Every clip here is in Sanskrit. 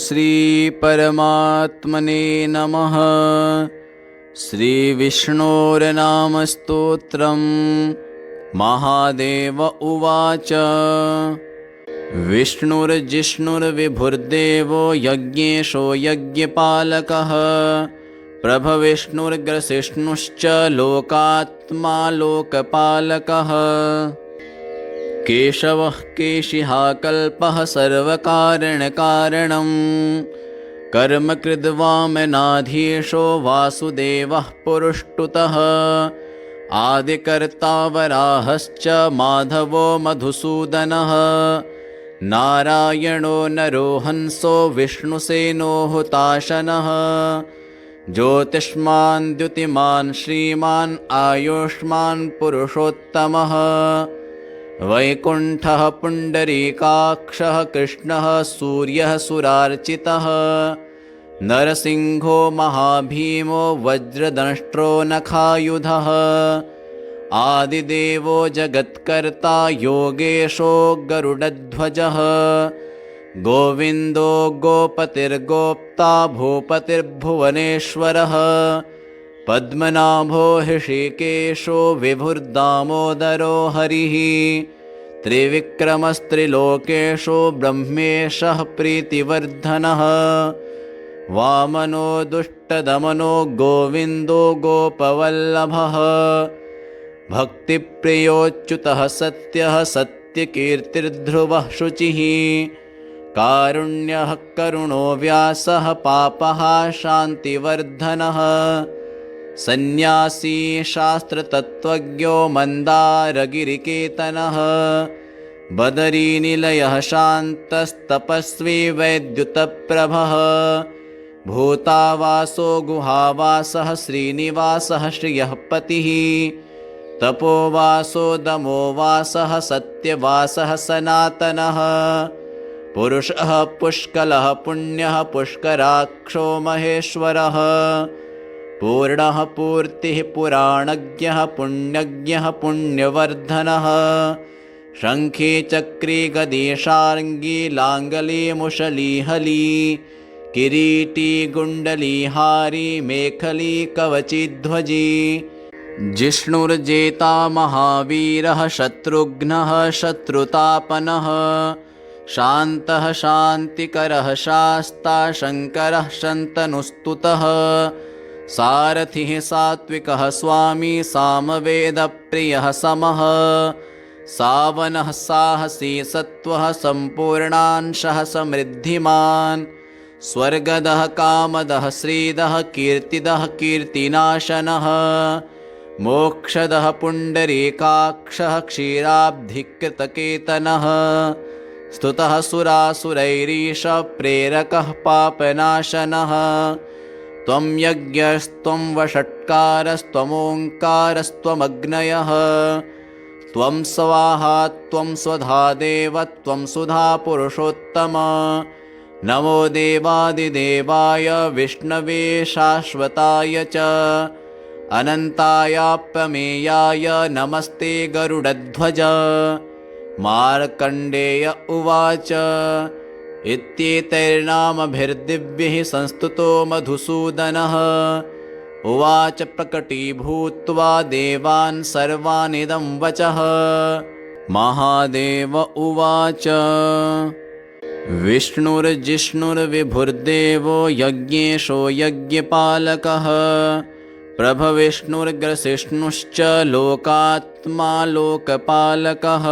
श्रीपरमात्मने नमः। श्रीविष्णोर्नामस्तोत्रम्। महादेव उवाच। विष्णुर्जिष्णुर्विभुर्देवो यज्ञेशो यज्ञपालकः। प्रभविष्णुर्ग्रसिष्णुश्च लोकात्मा लोकपालकः। केशवः केशिहाकल्पः सर्वकारणकारणम्। कर्मकृद्वामनाधीशो वासुदेवः पुरुष्टुतः। आदिकर्ता वराहश्च माधवो मधुसूदनः। नारायणो नरो हंसो विष्णुसेनो हुताशनः। ज्योतिष्मान् द्युतिमान् श्रीमान् आयुष्मान् पुरुषोत्तमः। वैकुण्ठः पुण्डरीकाक्षः कृष्णः सूर्यः सुरार्चितः। नरसिंहो महाभीमो वज्रदंष्ट्रो नखायुधः। आदिदेवो जगत्कर्ता योगेशो गरुडध्वजः। गोविन्दो गोपतिर्गोप्ता भूपतिर्भुवनेश्वरः। पद्मनाभो हृषीकेशो विभुर्दामोदरो हरिः। त्रिविक्रमस्त्रिलोकेशो ब्रह्मेशः प्रीतिवर्धनः। वामनो दुष्टदमनो गोविन्दो गोपवल्लभः। भक्तिप्रियोच्युतः सत्यः सत्यकीर्तिर्ध्रुवः शुचिः। कारुण्यः करुणो व्यासः पापः शान्तिवर्धनः। सन्न्यासी शास्त्रतत्त्वज्ञो मन्दारगिरिकेतनः। बदरीनिलयः शान्तस्तपस्वी वैद्युतप्रभः। भूतावासो गुहावासः श्रीनिवासः श्रियः पतिः। तपोवासो दमोवासः सत्यवासः सनातनः। पुरुषः पुष्कलः पुण्यः पुष्कराक्षो महेश्वरः। पूर्णः पूर्तिः पुराणज्ञः पुण्यज्ञः पुण्यवर्धनः। शङ्खी चक्री गदी शार्ङ्गी लाङ्गली मुशली हली। किरीटी गुण्डली हारी मेखली कवचिध्वजी। जिष्णुर्जेता महावीरः शत्रुघ्नः शत्रुतापनः। शान्तः शान्तिकरः शास्ता शङ्करः शन्तनुस्तुतः। सारथिः सात्विकः स्वामी सामवेदप्रियः समः। सावनः साहसी सत्त्वः सम्पूर्णांशः समृद्धिमान्। स्वर्गदः कामदः श्रीदः कीर्तिदः कीर्तिनाशनः। मोक्षदः पुण्डरीकाक्षः क्षीराब्धिकृतकेतनः। स्तुतः सुरासुरैरीश प्रेरकः पापनाशनः। त्वं यज्ञस्त्वं वषट्कारस्त्वमोङ्कारस्त्वमग्नयः। त्वं स्वाहा त्वं स्वधा देव त्वं सुधा पुरुषोत्तम। नमो देवादिदेवाय विष्णवे शाश्वताय च। अनन्तायाप्रमेयाय नमस्ते गरुडध्वज। मार्कण्डेय उवाच। इत्येतैर्नामभिर्दिव्यैः संस्तुतो मधुसूदनः। उवाच प्रकटीभूत्वा देवान् सर्वानिदं वचः। महादेव उवाच। विष्णुर्जिष्णुर्विभुर्देवो यज्ञेशो यज्ञपालकः। प्रभविष्णुर्ग्रसिष्णुश्च लोकात्मा लोकपालकः।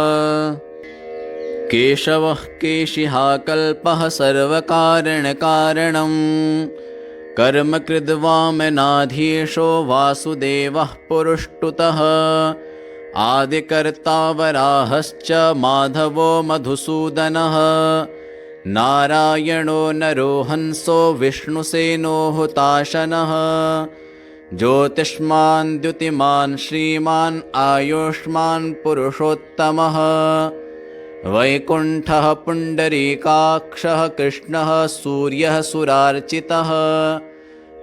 केशवः केशिहाकल्पः सर्वकारणकारणम्। कर्मकृद्वामनाधीशो वासुदेवः पुरुष्टुतः। आदिकर्ता वराहश्च माधवो मधुसूदनः। नारायणो नरो हंसो विष्णुसेनो हुताशनः। ज्योतिष्मान् द्युतिमान् श्रीमान् आयुष्मान् पुरुषोत्तमः। वैकुण्ठः पुण्डरीकाक्षः कृष्णः सूर्यः सुरार्चितः।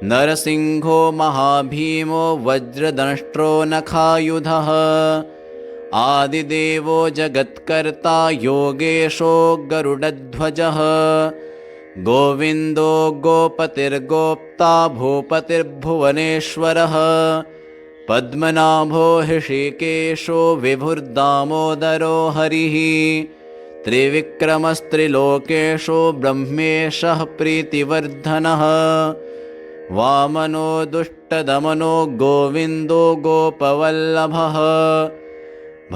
नरसिंहो महाभीमो वज्रदंष्ट्रो नखायुधः। आदिदेवो जगत्कर्ता योगेशो गरुडध्वजः। गोविन्दो गोपतिर्गोप्ता भूपतिर्भुवनेश्वरः पद्मनाभो हृषीकेशो विभुर्दामोदरो हरिः त्रिविक्रमस्त्रिलोकेशो ब्रह्मेशः प्रीतिवर्धनः वामनो दुष्टदमनो गोविन्दो गोपवल्लभः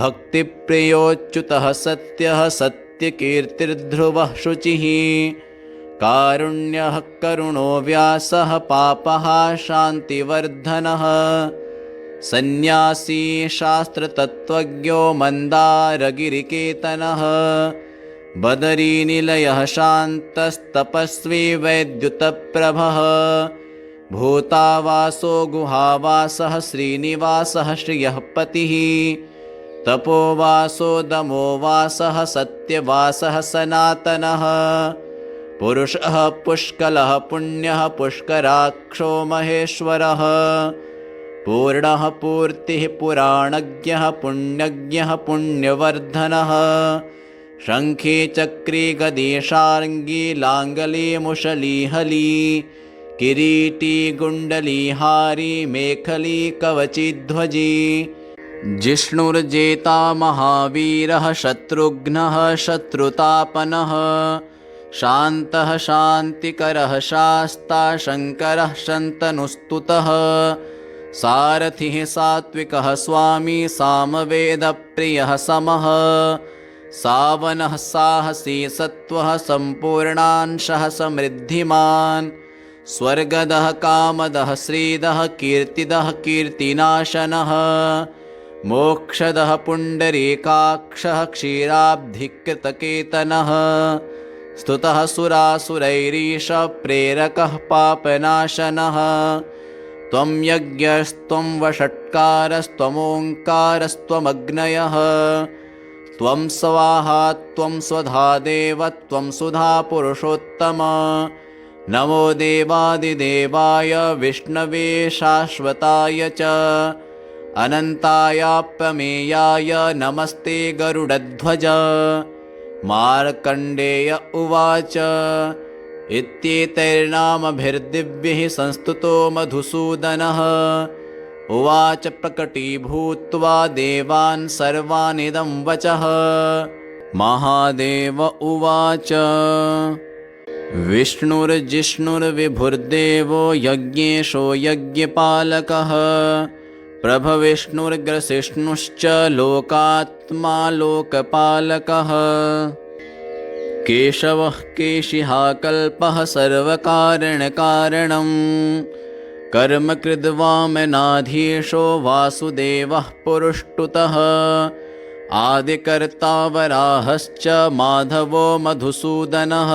भक्तिप्रियोच्युतः सत्यः सत्यकीर्तिर्ध्रुवः शुचिः कारुण्यः करुणो व्यासः पापः शान्तिवर्धनः सन्न्यासी शास्त्रतत्त्वज्ञो मन्दारगिरिकेतनः बदरीनिलयः शान्तस्तपस्वी वैद्युतप्रभः भूतावासो गुहावासः श्रीनिवासः श्रियः पतिः तपोवासो दमोवासः सत्यवासः सनातनः पुरुषः पुष्कलः पुण्यः पुष्कराक्षो महेश्वरः पूर्णः पूर्तिः पुराणज्ञः पुण्यज्ञः पुण्यवर्धनः शङ्खी चक्री गदी शार्ङ्गी लाङ्गली मुशली हली किरीटी गुण्डली हारी मेखली कवचिध्वजी जिष्णुर्जेता महावीरः शत्रुघ्नः शत्रुतापनः शान्तः शान्तिकरः शास्ता शङ्करः शन्तनुस्तुतः सारथिः सात्विकः स्वामी सामवेदप्रियः समः सावनः साहसी सत्त्वः सम्पूर्णांशः समृद्धिमान् स्वर्गदः कामदः श्रीदः कीर्तिदः कीर्तिनाशनः मोक्षदः पुण्डरीकाक्षः क्षीराब्धिकृतकेतनः स्तुतः सुरासुरैरीश प्रेरकः पापनाशनः त्वं यज्ञस्त्वं वषट्कारस्त्वमोङ्कारस्त्वमग्नयः त्वं स्वाहा त्वं स्वधा देव त्वं सुधा पुरुषोत्तम नमो देवादिदेवाय विष्णवे शाश्वताय च अनन्तायाप्रमेयाय नमस्ते गरुडध्वज मार्कण्डेय उवाच इत्येतैर्नामभिर्दिव्यैः संस्तुतो मधुसूदनः उवाच प्रकटीभूत्वा देवान् सर्वानिदं वचः महादेव उवाच विष्णुर्जिष्णुर्विभुर्देवो यज्ञेशो यज्ञपालकः प्रभविष्णुर्ग्रसिष्णुश्च लोकात्मा लोकपालकः केशवः केशिहाकल्पः सर्वकारणकारणं कर्मकृद्वामनाधीशो वासुदेवः पुरुष्टुतः आदिकर्ता वराहश्च माधवो मधुसूदनः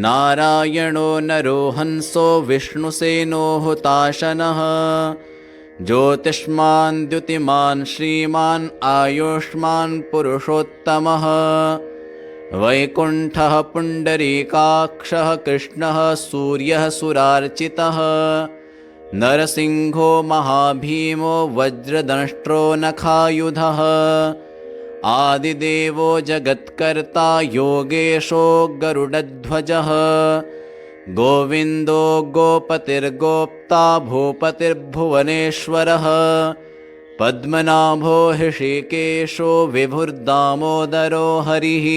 नारायणो नरोहंसो विष्णुसेनो हुताशनः ज्योतिष्मान् द्युतिमान् श्रीमान् आयुष्मान् पुरुषोत्तमः वैकुण्ठः पुण्डरीकाक्षः कृष्णः सूर्यः सुरार्चितः नरसिंहो महाभीमो वज्रदंष्ट्रो नखायुधः आदिदेवो जगत्कर्ता योगेशो गरुडध्वजः गोविन्दो गोपतिर्गोप्ता भूपतिर्भुवनेश्वरः पद्मनाभो हृषीकेशो विभुर्दामोदरो हरिः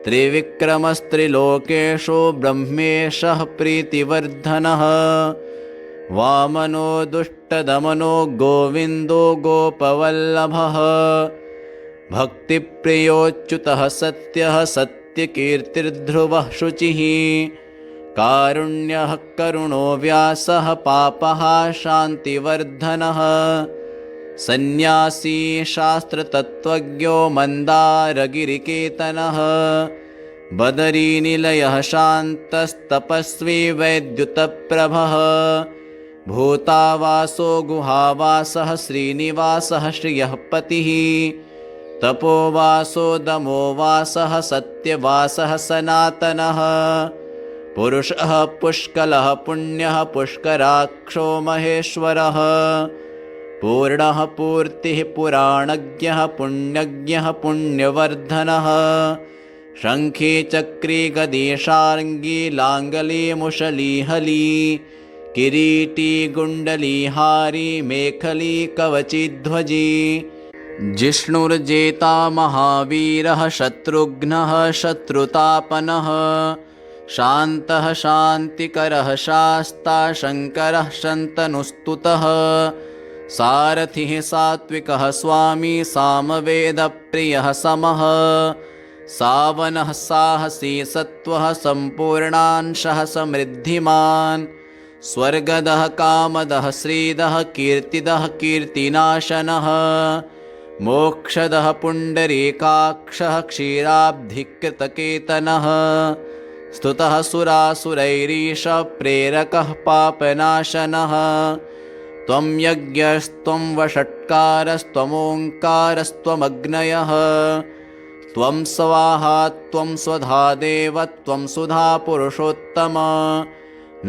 त्रिविक्रमस्त्रिलोकेशो ब्रह्मेशः प्रीतिवर्धनः वामनो दुष्टदमनो गोविन्दो गोपवल्लभः भक्तिप्रियोच्युतः सत्यः सत्यकीर्तिर्ध्रुवः शुचिः कारुण्यः करुणो व्यासः पापः शान्तिवर्धनः सन्न्यासी शास्त्रतत्त्वज्ञो मन्दारगिरिकेतनः बदरीनिलयः शान्तस्तपस्वी वैद्युतप्रभः भूतावासो गुहावासः श्रीनिवासः श्रियः पतिः तपोवासो दमोवासः सत्यवासः सनातनः पुरुषः पुष्कलः पुण्यः पुष्कराक्षो महेश्वरः पूर्णः पूर्तिः पुराणज्ञः पुण्यज्ञः पुण्यवर्धनः शङ्खे चक्रे गदे शार्ङ्गी लाङ्गले मुशली हली किरीटी गुण्डली हारी मेखली कवचिध्वजी जिष्णुर्जेता महावीरः शत्रुघ्नः शत्रुतापनः शान्तः शान्तिकरः शास्ता शङ्करः शन्तनुस्तुतः सारथिः सात्विकः स्वामी सामवेदप्रियः समः सावनः साहसी सत्त्वः सम्पूर्णांशः समृद्धिमान् स्वर्गदः कामदः श्रीदः कीर्तिदः कीर्तिनाशनः मोक्षदः पुण्डरीकाक्षः क्षीराब्धिकृतकेतनः स्तुतः सुरासुरैरीश प्रेरकः पापनाशनः त्वं यज्ञस्त्वं वषट्कारस्त्वमोङ्कारस्त्वमग्नयः त्वं स्वाहा त्वं स्वधा देव त्वं सुधा पुरुषोत्तम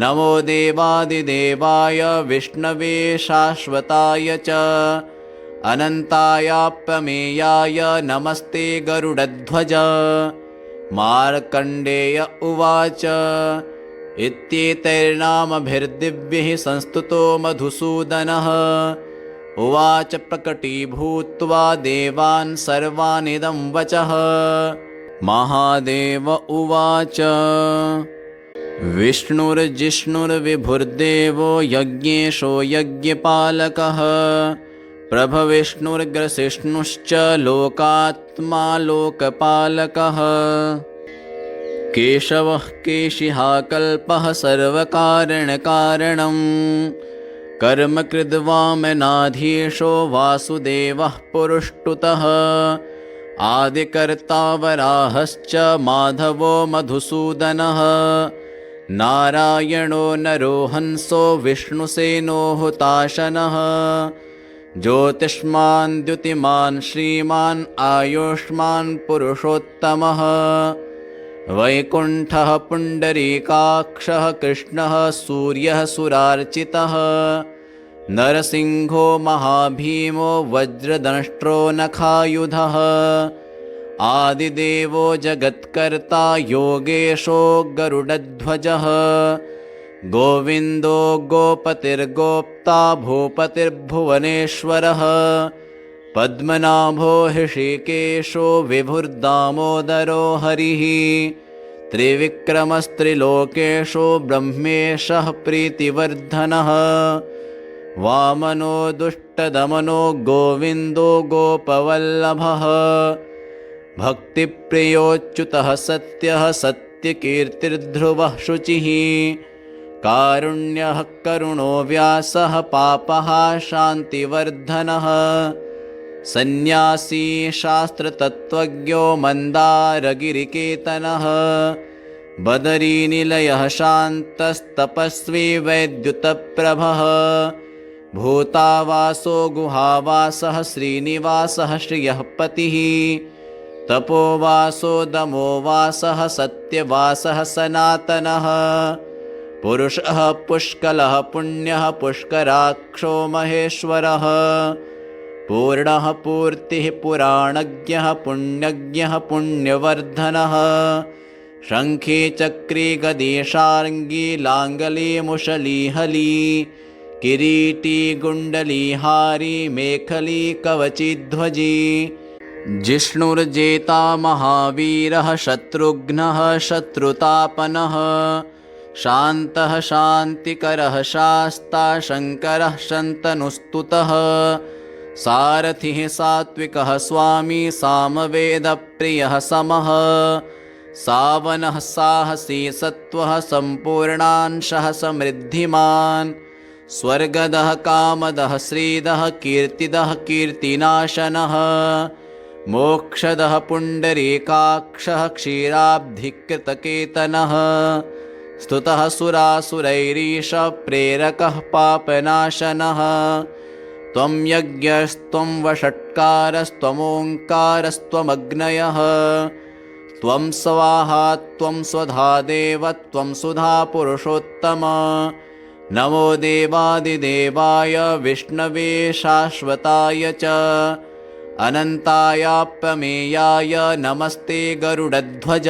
नमो देवादिदेवाय विष्णवे शाश्वताय च अनन्तायाप्रमेयाय नमस्ते गरुडध्वज मार्कण्डेय उवाच इत्येतैर्नामभिर्दिव्यैः संस्तुतो मधुसूदनः उवाच प्रकटीभूत्वा देवान् सर्वानिदं वचः महादेव उवाच विष्णुर्जिष्णुर्विभुर्देवो यज्ञेशो यज्ञपालकः प्रभविष्णुर्ग्रसिष्णुश्च लोकात्मा लोकपालकः केशवः केशिहाकल्पः सर्वकारणकारणं कर्मकृद्वामनाधीशो वासुदेवः पुरुष्टुतः आदिकर्ता वराहश्च माधवो मधुसूदनः नारायणो नरोहंसो विष्णुसेनो हुताशनः ज्योतिष्मान् द्युतिमान् श्रीमान् आयुष्मान् पुरुषोत्तमः वैकुण्ठः पुण्डरीकाक्षः कृष्णः सूर्यः सुरार्चितः नरसिंहो महाभीमो वज्रदंष्ट्रो नखायुधः आदिदेवो जगत्कर्ता योगेशो गरुडध्वजः गोविन्दो गोपतिर्गोप्ता भूपतिर्भुवनेश्वरः पद्मनाभो हृषीकेशो विभुर्दामोदरो हरिः त्रिविक्रमस्त्रिलोकेशो ब्रह्मेशः प्रीतिवर्धनः वामनो दुष्टदमनो गोविन्दो गोपवल्लभः भक्तिप्रियोच्युतः सत्यः सत्यकीर्तिर्ध्रुवः शुचिः कारुण्यः करुणो व्यासः पापः शान्तिवर्धनः सन्न्यासी शास्त्रतत्त्वज्ञो मन्दारगिरिकेतनः बदरीनिलयः शान्तस्तपस्वी वैद्युतप्रभः भूतावासो गुहावासः श्रीनिवासः श्रियः पतिः तपोवासो दमोवासः सत्यवासः सनातनः पुरुषः पुष्कलः पुण्यः पुष्कराक्षो महेश्वरः पूर्णः पूर्तिः पुराणज्ञः पुण्यज्ञः पुण्यवर्धनः शङ्खे चक्रे गदे शार्ङ्गी लाङ्गले मुशली हली किरीटी गुण्डली हारी मेखली कवचिध्वजी जिष्णुर्जेता महावीरः शत्रुघ्नः शत्रुतापनः शान्तः शान्तिकरः शास्ता शङ्करः शन्तनुस्तुतः सारथिः सात्विकः स्वामी सामवेदप्रियः समः सावनः साहसी सत्त्वः सम्पूर्णांशः समृद्धिमान् स्वर्गदः कामदः श्रीदः कीर्तिदः कीर्तिनाशनः मोक्षदः पुण्डरीकाक्षः क्षीराब्धिकृतकेतनः स्तुतः सुरासुरैरीश प्रेरकः पापनाशनः त्वं यज्ञस्त्वं वषट्कारस्त्वमोङ्कारस्त्वमग्नयः त्वं स्वाहा त्वं स्वधा देव त्वं सुधा पुरुषोत्तम नमो देवादिदेवाय विष्णवे शाश्वताय च अनन्तायाप्रमेयाय नमस्ते गरुडध्वज।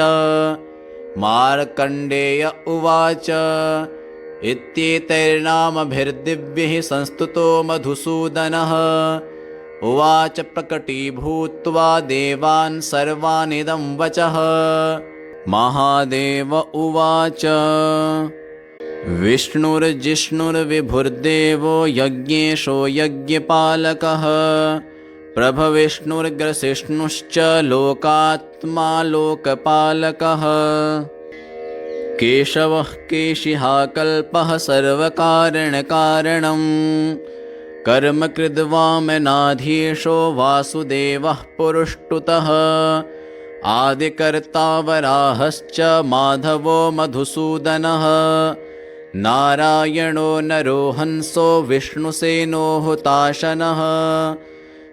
मार्कण्डेय उवाच इत्येतैर्नामभिर्दिव्यैः संस्तुतो मधुसूदनः। उवाच प्रकटीभूत्वा देवान् सर्वानिदं वचः। महादेव उवाच विष्णुर्जिष्णुर्विभुर्देवो यज्ञेशो यज्ञपालकः। प्रभविष्णुर्ग्रसिष्णुश्च लोकात्मा लोकपालकः। केशवः केशिहाकल्पः सर्वकारणकारणम्। कर्मकृद्वामनाधीशो वासुदेवः पुरुष्टुतः। आदिकर्ता वराहश्च माधवो मधुसूदनः। नारायणो नरो हंसो विष्णुसेनो हुताशनः।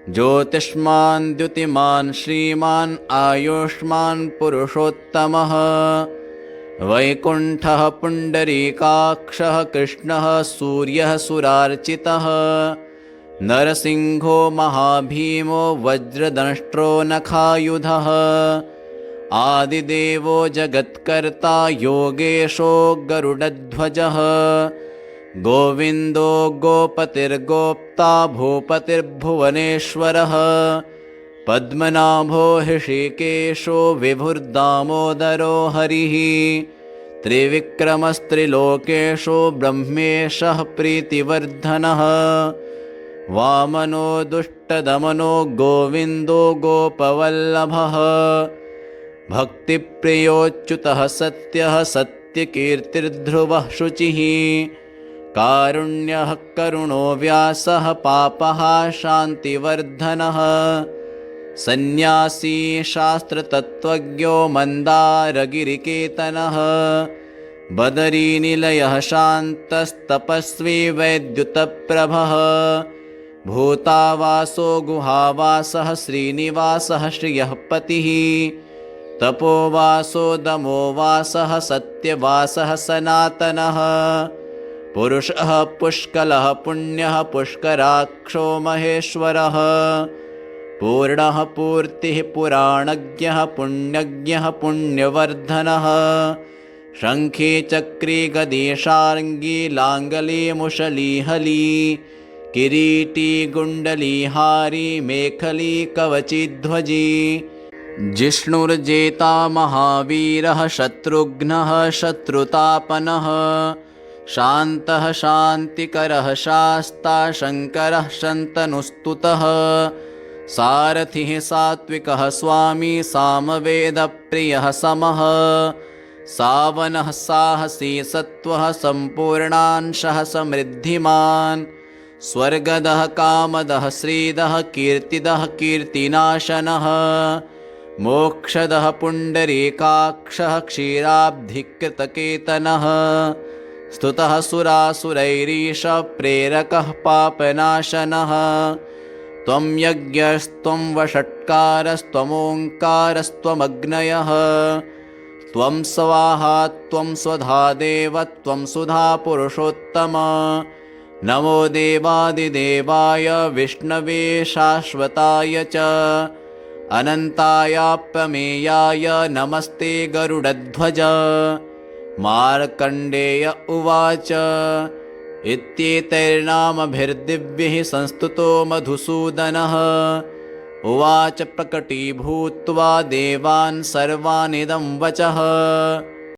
ज्योतिष्मान् द्युतिमान् श्रीमान् आयुष्मान् पुरुषोत्तमः। वैकुण्ठः पुण्डरीकाक्षः कृष्णः सूर्यः सुरार्चितः। नरसिंहो महाभीमो वज्रदंष्ट्रो नखायुधः। आदिदेवो जगत्कर्ता योगेशो गरुडध्वजः। गोविन्दो गोपतिर्गोप्ता भूपतिर्भुवनेश्वरः। पद्मनाभो हृषीकेशो विभुर्दामोदरो हरिः। त्रिविक्रमस्त्रिलोकेशो ब्रह्मेशः प्रीतिवर्धनः। वामनो दुष्टदमनो गोविन्दो गोपवल्लभः। भक्तिप्रियोच्युतः सत्यः सत्यकीर्तिर्ध्रुवः शुचिः। कारुण्यः करुणो व्यासः पापः शान्तिवर्धनः। सन्न्यासी शास्त्रतत्त्वज्ञो मन्दारगिरिकेतनः। बदरीनिलयः शान्तस्तपस्वी वैद्युतप्रभः। भूतावासो गुहावासः श्रीनिवासः श्रियः पतिः। तपोवासो दमोवासः सत्यवासः सनातनः। पुरुषः पुष्कलः पुण्यः पुष्कराक्षो महेश्वरः। पूर्णः पूर्तिः पुराणज्ञः पुण्यज्ञः पुण्यवर्धनः। शङ्खी चक्री गदी शार्ङ्गी लाङ्गली मुशली हली। किरीटी गुण्डली हारी मेखली कवचिध्वजी। जिष्णुर्जेता महावीरः शत्रुघ्नः शत्रुतापनः। शान्तः शान्तिकरः शास्ता शङ्करः शन्तनुस्तुतः। सारथिः सात्विकः स्वामी सामवेदप्रियः समः। सावनः साहसी सत्त्वः सम्पूर्णांशः समृद्धिमान्। स्वर्गदः कामदः श्रीदः कीर्तिदः कीर्तिनाशनः। मोक्षदः पुण्डरीकाक्षः क्षीराब्धिकृतकेतनः। स्तुतः सुरासुरैरीश प्रेरकः पापनाशनः। त्वं यज्ञस्त्वं वषट्कारस्त्वमोङ्कारस्त्वमग्नयः। त्वं स्वाहा त्वं स्वधा देव त्वं सुधा पुरुषोत्तम। नमो देवादिदेवाय विष्णवे शाश्वताय च। अनन्तायाप्रमेयाय नमस्ते गरुडध्वज। मार्कण्डेय उवाच इत्येतैर्नामभिर्दिव्यैः संस्तुतो मधुसूदनः। उवाच प्रकटीभूत्वा देवान् सर्वानिदं वचः।